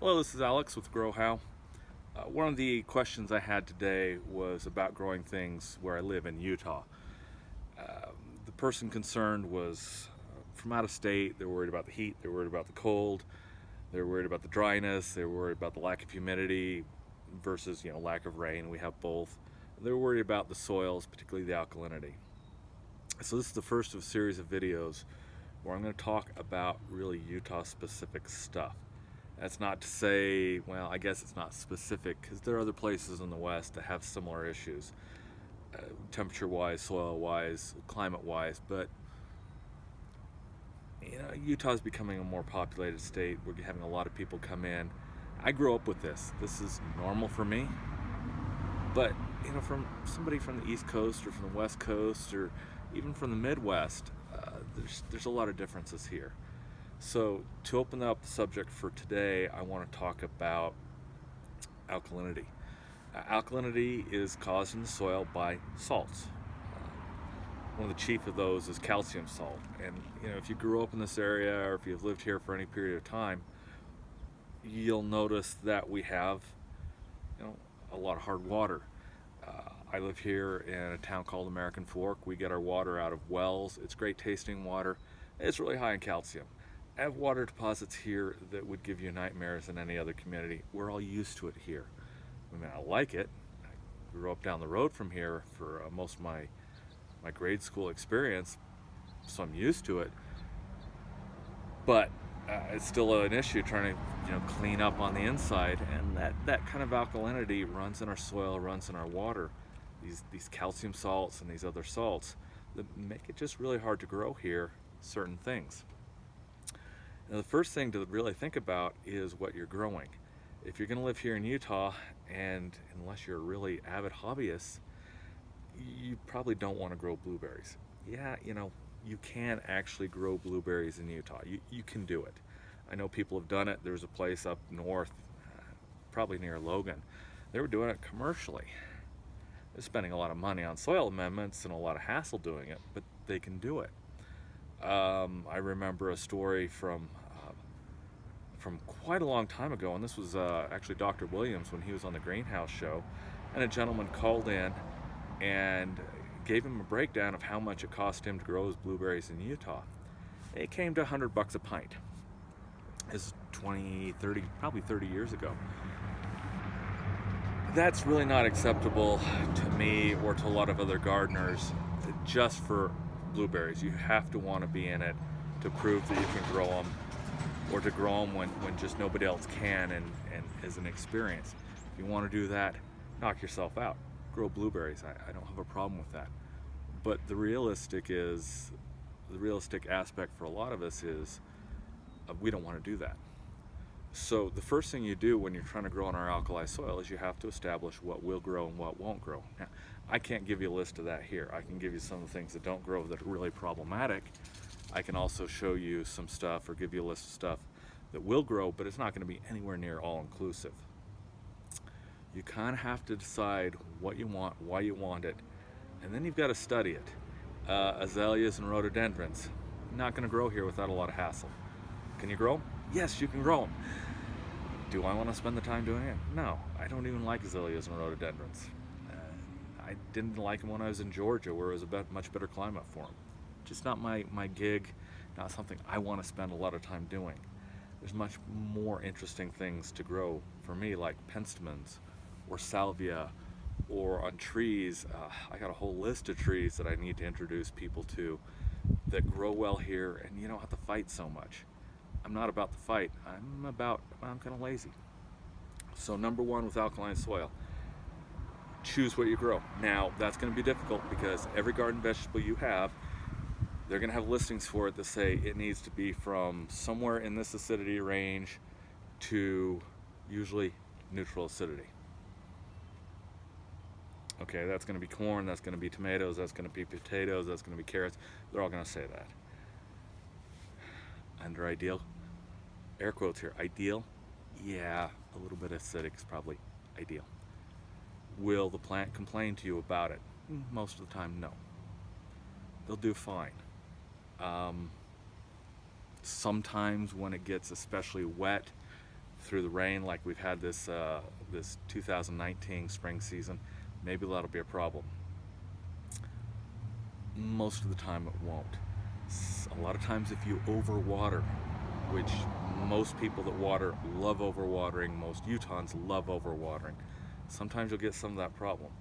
Hello, this is Alex with Grow How. One of the questions I had today was about growing things where I live in Utah. The person concerned was from out of state. They're worried about the heat, they're worried about the cold, they're worried about the dryness, they're worried about the lack of humidity versus lack of rain. We have both. They're worried about the soils, particularly the alkalinity. So this is the first of a series of videos where I'm going to talk about really Utah specific stuff. That's not to say, well, I guess it's not specific because there are other places in the West that have similar issues, temperature-wise, soil-wise, climate-wise, but Utah is becoming a more populated state. We're having a lot of people come in. I grew up with this. This is normal for me, but from somebody from the East Coast or from the West Coast or even from the Midwest, there's a lot of differences here. So to open up the subject for today, I want to talk about alkalinity. Alkalinity is caused in the soil by salts. One of the chief of those is calcium salt. And if you grew up in this area or if you've lived here for any period of time, you'll notice that we have a lot of hard water. I live here in a town called American Fork. We get our water out of wells. It's great tasting water. It's really high in calcium. I have water deposits here that would give you nightmares in any other community. We're all used to it here. I mean, I like it. I grew up down the road from here for most of my grade school experience, so I'm used to it. But it's still an issue trying to clean up on the inside, and that kind of alkalinity runs in our soil, runs in our water. These calcium salts and these other salts that make it just really hard to grow here certain things. Now, the first thing to really think about is what you're growing. If you're going to live here in Utah, and unless you're a really avid hobbyist, you probably don't want to grow blueberries. Yeah, you can actually grow blueberries in Utah. You can do it. I know people have done it. There's a place up north, probably near Logan. They were doing it commercially. They're spending a lot of money on soil amendments and a lot of hassle doing it, but they can do it. I remember a story from quite a long time ago, and this was actually Dr. Williams when he was on the Greenhouse Show, and a gentleman called in and gave him a breakdown of how much it cost him to grow his blueberries in Utah. It came to $100 a pint. This is probably 30 years ago. That's really not acceptable to me or to a lot of other gardeners just for blueberries. You have to want to be in it to prove that you can grow them, or to grow them when just nobody else can and is an experience. If you want to do that, knock yourself out. Grow blueberries. I don't have a problem with that. But the realistic aspect for a lot of us is we don't want to do that. So the first thing you do when you're trying to grow in our alkali soil is you have to establish what will grow and what won't grow. Now, I can't give you a list of that here. I can give you some of the things that don't grow that are really problematic. I can also show you some stuff or give you a list of stuff that will grow, but it's not going to be anywhere near all-inclusive. You kind of have to decide what you want, why you want it, and then you've got to study it. Azaleas and rhododendrons, not going to grow here without a lot of hassle. Can you grow them? Yes, you can grow them. Do I want to spend the time doing it? No, I don't even like azaleas and rhododendrons. I didn't like them when I was in Georgia, where it was a much better climate for them. Just not my gig, not something I want to spend a lot of time doing. There's much more interesting things to grow for me, like penstemons or salvia, or on trees. I got a whole list of trees that I need to introduce people to that grow well here, and you don't have to fight so much. I'm not about the fight. I'm kind of lazy. So number one with alkaline soil, choose what you grow. Now, that's going to be difficult because every garden vegetable you have, they're going to have listings for it that say it needs to be from somewhere in this acidity range to usually neutral acidity. Okay, that's going to be corn, that's going to be tomatoes, that's going to be potatoes, that's going to be carrots. They're all going to say that. Under ideal, air quotes here, ideal, yeah, a little bit acidic is probably ideal. Will the plant complain to you about it? Most of the time, no. They'll do fine. Sometimes when it gets especially wet, through the rain like we've had this 2019 spring season, maybe that'll be a problem. Most of the time it won't. A lot of times if you overwater, which most people that water love overwatering, most Utahns love overwatering, sometimes you'll get some of that problem.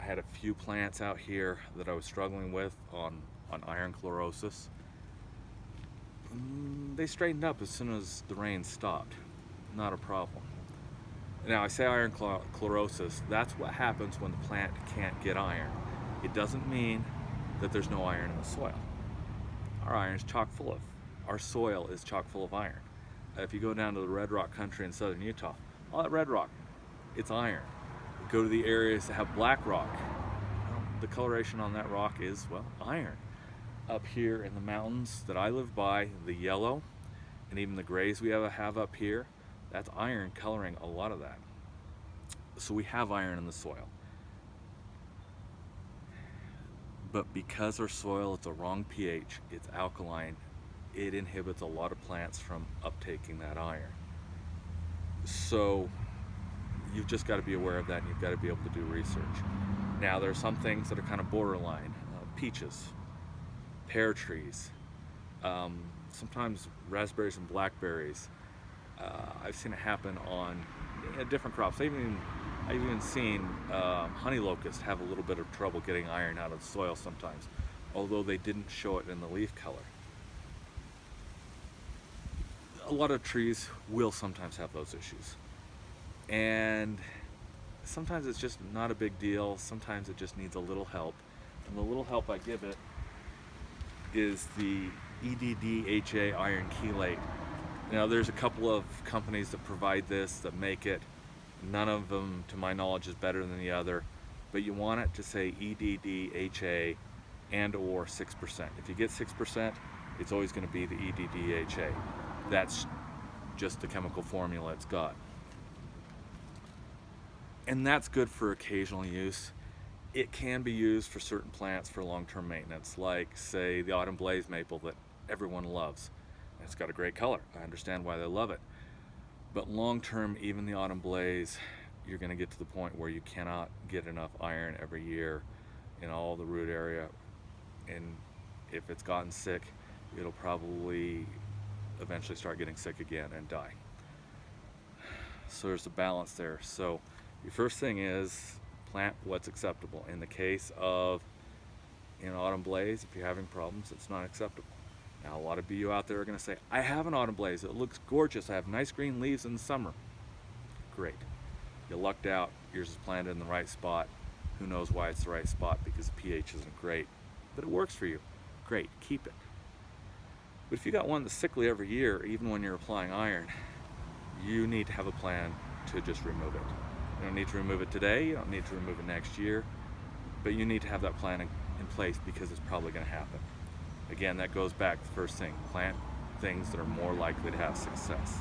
I had a few plants out here that I was struggling with on iron chlorosis. They straightened up as soon as the rain stopped. Not a problem. Now I say iron chlorosis, that's what happens when the plant can't get iron. It doesn't mean that there's no iron in the soil. Our soil is chock full of iron. If you go down to the red rock country in southern Utah, all that red rock, it's iron. Go to the areas that have black rock, the coloration on that rock is, well, iron. Up here in the mountains that I live by, the yellow and even the grays we have up here, that's iron coloring a lot of that. So we have iron in the soil. But because our soil is the wrong pH, it's alkaline, it inhibits a lot of plants from uptaking that iron. So you've just got to be aware of that, and you've got to be able to do research. Now there are some things that are kind of borderline. Peaches, pear trees, sometimes raspberries and blackberries. I've seen it happen on different crops. I've even seen honey locust have a little bit of trouble getting iron out of the soil sometimes, although they didn't show it in the leaf color. A lot of trees will sometimes have those issues, and sometimes it's just not a big deal. Sometimes it just needs a little help, and the little help I give it is the EDHA iron chelate. Now there's a couple of companies that provide this, that make it. None of them, to my knowledge, is better than the other, but you want it to say EDHA and or 6%. If you get 6%, it's always going to be the EDHA. That's just the chemical formula it's got. And that's good for occasional use. It can be used for certain plants for long-term maintenance, like, say, the autumn blaze maple that everyone loves. It's got a great color. I understand why they love it. But long-term, even the autumn blaze, you're going to get to the point where you cannot get enough iron every year in all the root area. And if it's gotten sick, it'll probably eventually start getting sick again and die. So there's a balance there. So your first thing is plant what's acceptable. In the case of autumn blaze, if you're having problems, it's not acceptable. Now, a lot of you out there are going to say, I have an autumn blaze. It looks gorgeous. I have nice green leaves in the summer. Great. You lucked out. Yours is planted in the right spot. Who knows why it's the right spot, because the pH isn't great. But it works for you. Great. Keep it. But if you got one that's sickly every year, even when you're applying iron, you need to have a plan to just remove it. You don't need to remove it today. You don't need to remove it next year. But you need to have that plan in place, because it's probably going to happen. Again, that goes back to the first thing. Plant things that are more likely to have success.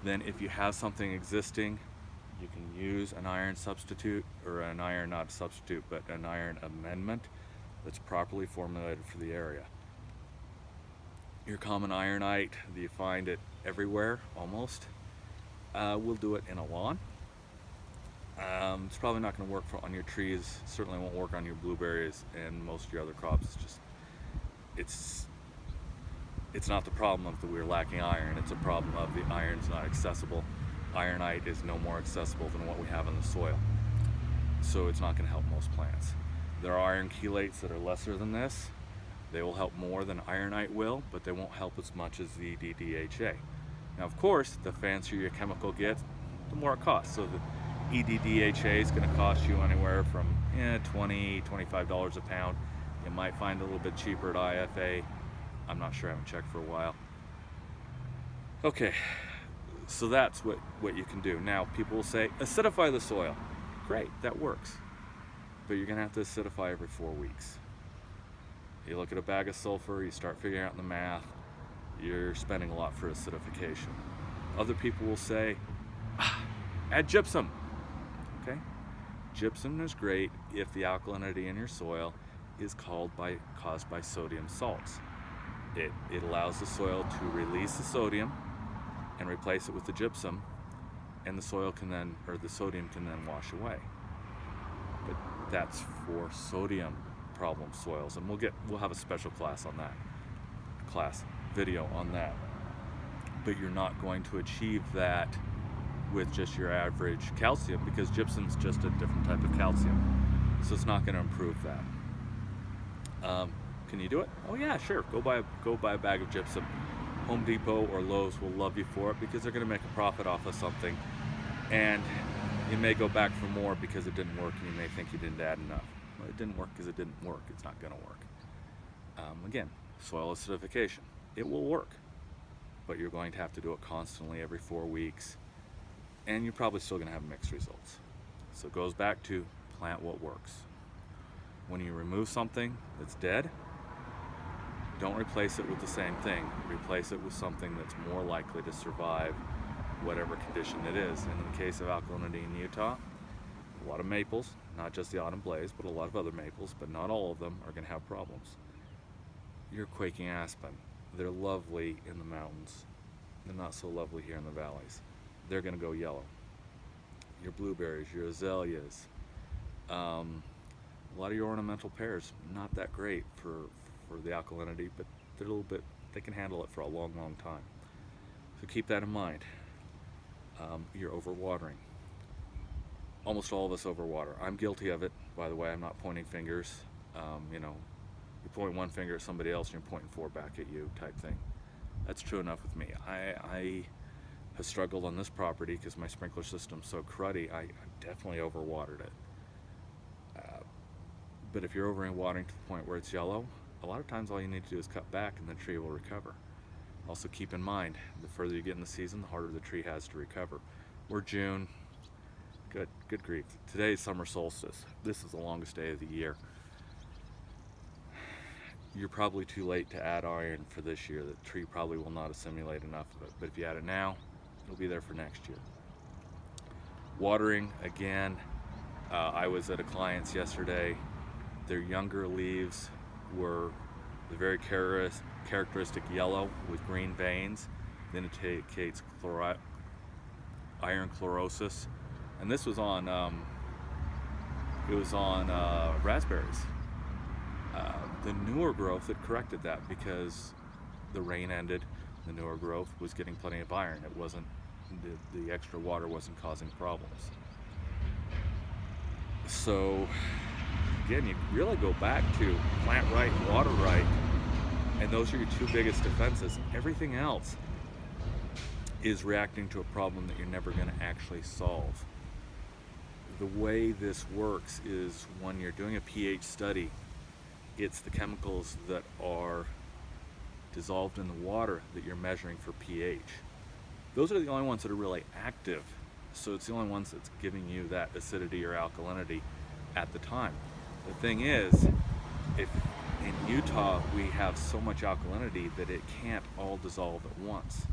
Then if you have something existing, you can use an iron substitute, or an iron, not a substitute, but an iron amendment that's properly formulated for the area. Your common ironite, you find it everywhere, almost. We'll do it in a lawn. It's probably not going to work on your trees. Certainly won't work on your blueberries and most of your other crops. It's not the problem of that we're lacking iron. It's a problem of the iron's not accessible. Ironite is no more accessible than what we have in the soil. So it's not going to help most plants. There are iron chelates that are lesser than this. They will help more than ironite will, but they won't help as much as the EDHA. Now, of course, the fancier your chemical gets, the more it costs. So the EDHA is going to cost you anywhere from $20, $25 a pound. You might find it a little bit cheaper at IFA. I'm not sure, I haven't checked for a while. Okay, so that's what you can do. Now, people will say, acidify the soil. Great, that works. But you're going to have to acidify every 4 weeks. You look at a bag of sulfur, you start figuring out the math, you're spending a lot for acidification. Other people will say, add gypsum. Okay, gypsum is great if the alkalinity in your soil is caused by sodium salts. It allows the soil to release the sodium and replace it with the gypsum, and the soil can then, or the sodium can then wash away. But that's for sodium problem soils, and we'll have a special class on that, video on that. But you're not going to achieve that with just your average calcium, because gypsum's just a different type of calcium, so it's not going to improve that. Can you do it? Oh yeah, sure. Go buy a bag of gypsum. Home Depot or Lowe's will love you for it, because they're going to make a profit off of something, and you may go back for more because it didn't work, and you may think you didn't add enough. Well, it didn't work because it didn't work. It's not going to work. Again, soil acidification. It will work, but you're going to have to do it constantly every 4 weeks, and you're probably still going to have mixed results. So it goes back to plant what works. When you remove something that's dead, don't replace it with the same thing. Replace it with something that's more likely to survive whatever condition it is. And in the case of Alkalinity in Utah, a lot of maples, not just the autumn blaze, but a lot of other maples, but not all of them are going to have problems. Your quaking aspen, they're lovely in the mountains. They're not so lovely here in the valleys. They're going to go yellow. Your blueberries, your azaleas, a lot of your ornamental pears, not that great for the alkalinity, but they're a little bit, they can handle it for a long, long time. So keep that in mind. You're overwatering. Almost all of us overwater. I'm guilty of it, by the way. I'm not pointing fingers. You point one finger at somebody else and you're pointing 4 back at you type thing. That's true enough with me. I have struggled on this property because my sprinkler system's so cruddy. I definitely overwatered it. But if you're overwatering to the point where it's yellow, a lot of times all you need to do is cut back and the tree will recover. Also keep in mind, the further you get in the season, the harder the tree has to recover. We're June. Good grief. Today's summer solstice. This is the longest day of the year. You're probably too late to add iron for this year. The tree probably will not assimilate enough of it. But if you add it now, it'll be there for next year. Watering, again, I was at a client's yesterday. Their younger leaves were the very characteristic yellow with green veins. Then it indicates iron chlorosis, and this was on raspberries. The newer growth had corrected that because the rain ended. The newer growth was getting plenty of iron. It wasn't the extra water wasn't causing problems. So again, you really go back to plant right, water right, and those are your 2 biggest defenses. Everything else is reacting to a problem that you're never going to actually solve. The way this works is when you're doing a pH study, it's the chemicals that are dissolved in the water that you're measuring for pH. Those are the only ones that are really active, so it's the only ones that's giving you that acidity or alkalinity at the time. The thing is, if in Utah we have so much alkalinity that it can't all dissolve at once.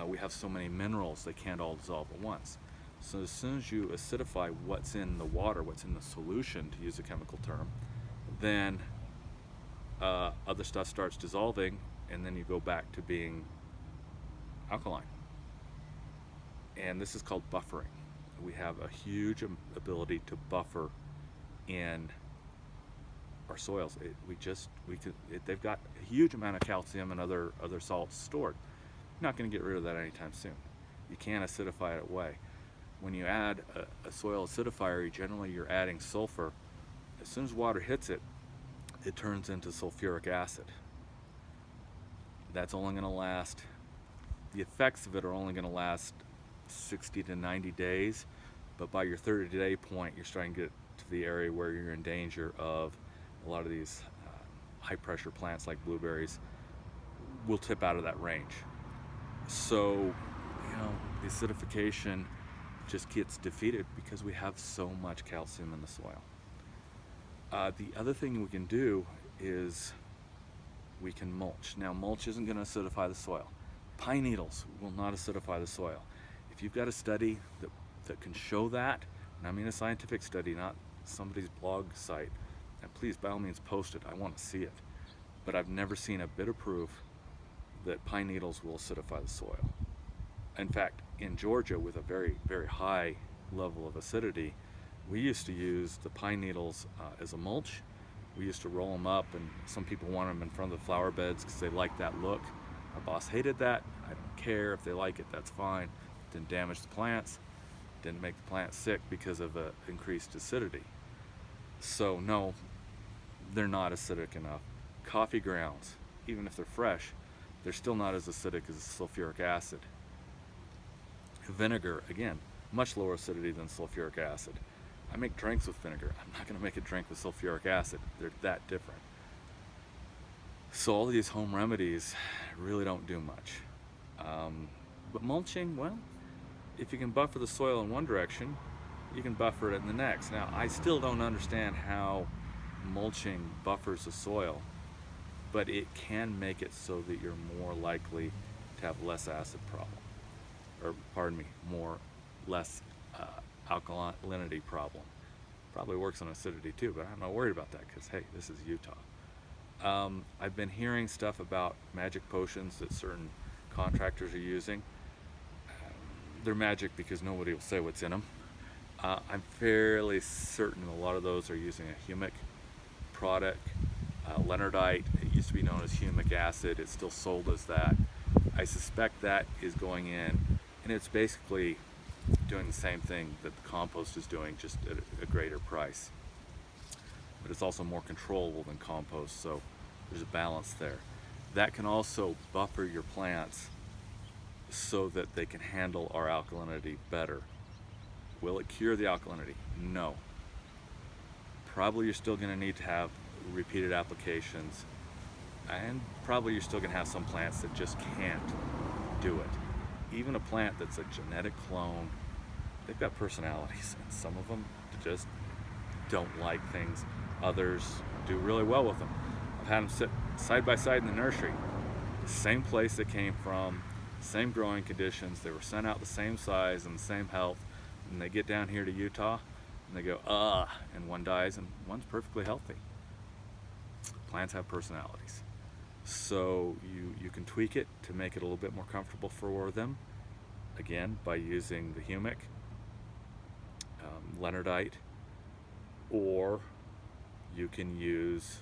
We have so many minerals they can't all dissolve at once. So as soon as you acidify what's in the water, what's in the solution, to use a chemical term, then other stuff starts dissolving, and then you go back to being alkaline. And this is called buffering. We have a huge ability to buffer in our soils. They've got a huge amount of calcium and other salts stored. You're not going to get rid of that anytime soon. You can't acidify it away. When you add a soil acidifier, generally you're adding sulfur. As soon as water hits it, it turns into sulfuric acid. That's only going to last, the effects of it are only going to last 60 to 90 days, but by your 30-day point, you're starting to get to the area where you're in danger of a lot of these high-pressure plants like blueberries will tip out of that range. So, the acidification just gets defeated because we have so much calcium in the soil. The other thing we can do is we can mulch. Now, mulch isn't going to acidify the soil. Pine needles will not acidify the soil. If you've got a study that can show that, and I mean a scientific study, not somebody's blog site, and please, by all means, post it. I want to see it. But I've never seen a bit of proof that pine needles will acidify the soil. In fact, in Georgia, with a very, very high level of acidity, we used to use the pine needles as a mulch. We used to roll them up, and some people want them in front of the flower beds because they like that look. My boss hated that. I don't care. If they like it, that's fine. Didn't damage the plants, didn't make the plants sick because of increased acidity. So no, they're not acidic enough. Coffee grounds, even if they're fresh, they're still not as acidic as sulfuric acid. Vinegar, again, much lower acidity than sulfuric acid. I make drinks with vinegar. I'm not going to make a drink with sulfuric acid. They're that different. So all these home remedies really don't do much. But mulching, well, if you can buffer the soil in one direction, you can buffer it in the next. Now, I still don't understand how mulching buffers the soil, but it can make it so that you're more likely to have less acid problem, or pardon me, less alkalinity problem. Probably works on acidity too, but I'm not worried about that because, hey, this is Utah. I've been hearing stuff about magic potions that certain contractors are using. They're magic because nobody will say what's in them. I'm fairly certain a lot of those are using a humic product, Leonardite. It used to be known as humic acid. It's still sold as that. I suspect that is going in, and it's basically doing the same thing that the compost is doing, just at a greater price. But it's also more controllable than compost, so there's a balance there. That can also buffer your plants so that they can handle our alkalinity better. Will it cure the alkalinity? No. Probably you're still going to need to have repeated applications, and probably you're still going to have some plants that just can't do it. Even a plant that's a genetic clone, they've got personalities, and some of them just don't like things. Others do really well with them. I've had them sit side by side in the nursery, the same place they came from, same growing conditions, they were sent out the same size and the same health, and they get down here to Utah and they go, and one dies and one's perfectly healthy. Plants have personalities. So you can tweak it to make it a little bit more comfortable for them, again, by using the humic, Leonardite, or you can use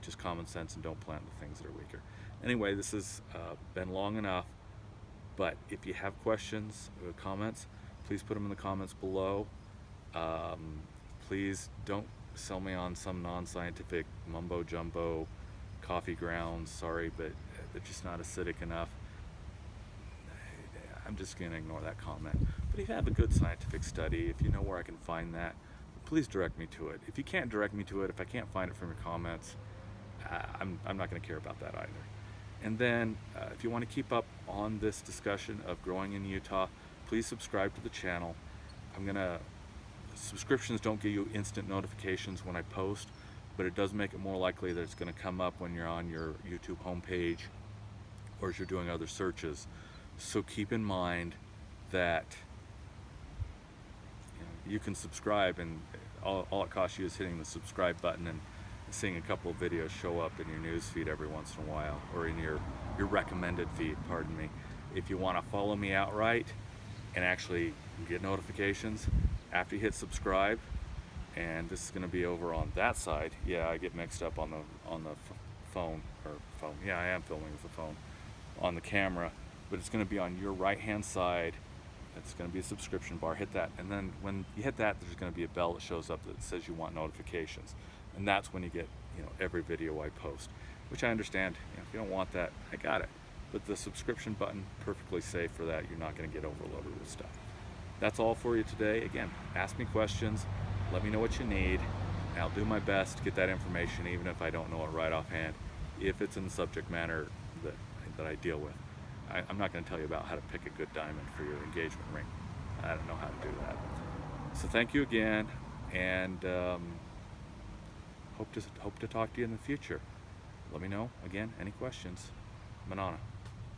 just common sense and don't plant the things that are weaker. Anyway, this has been long enough, but if you have questions or comments, please put them in the comments below. Please don't sell me on some non-scientific mumbo jumbo coffee grounds. Sorry, but they're just not acidic enough. I'm just going to ignore that comment. But if you have a good scientific study, if you know where I can find that, please direct me to it. If you can't direct me to it, if I can't find it from your comments, I'm not going to care about that either. And then if you want to keep up on this discussion of growing in Utah, please subscribe to the channel. Subscriptions don't give you instant notifications when I post, but it does make it more likely that it's going to come up when you're on your YouTube homepage or as you're doing other searches. So keep in mind that you can subscribe, and all it costs you is hitting the subscribe button and seeing a couple of videos show up in your news feed every once in a while, or in your recommended feed, pardon me. If you want to follow me outright and actually get notifications after you hit subscribe, and this is going to be over on that side. Yeah, I get mixed up on the phone. Yeah, I am filming with the phone on the camera, but it's going to be on your right hand side. It's going to be a subscription bar. Hit that, and then when you hit that, there's going to be a bell that shows up that says you want notifications, and that's when you get every video I post. Which I understand. If you don't want that, I got it. But the subscription button, perfectly safe for that. You're not going to get overloaded with stuff. That's all for you today. Again, ask me questions. Let me know what you need, and I'll do my best to get that information, even if I don't know it right offhand, if it's in the subject matter that I deal with. I'm not going to tell you about how to pick a good diamond for your engagement ring. I don't know how to do that. So thank you again, and hope to talk to you in the future. Let me know, again, any questions. Manana.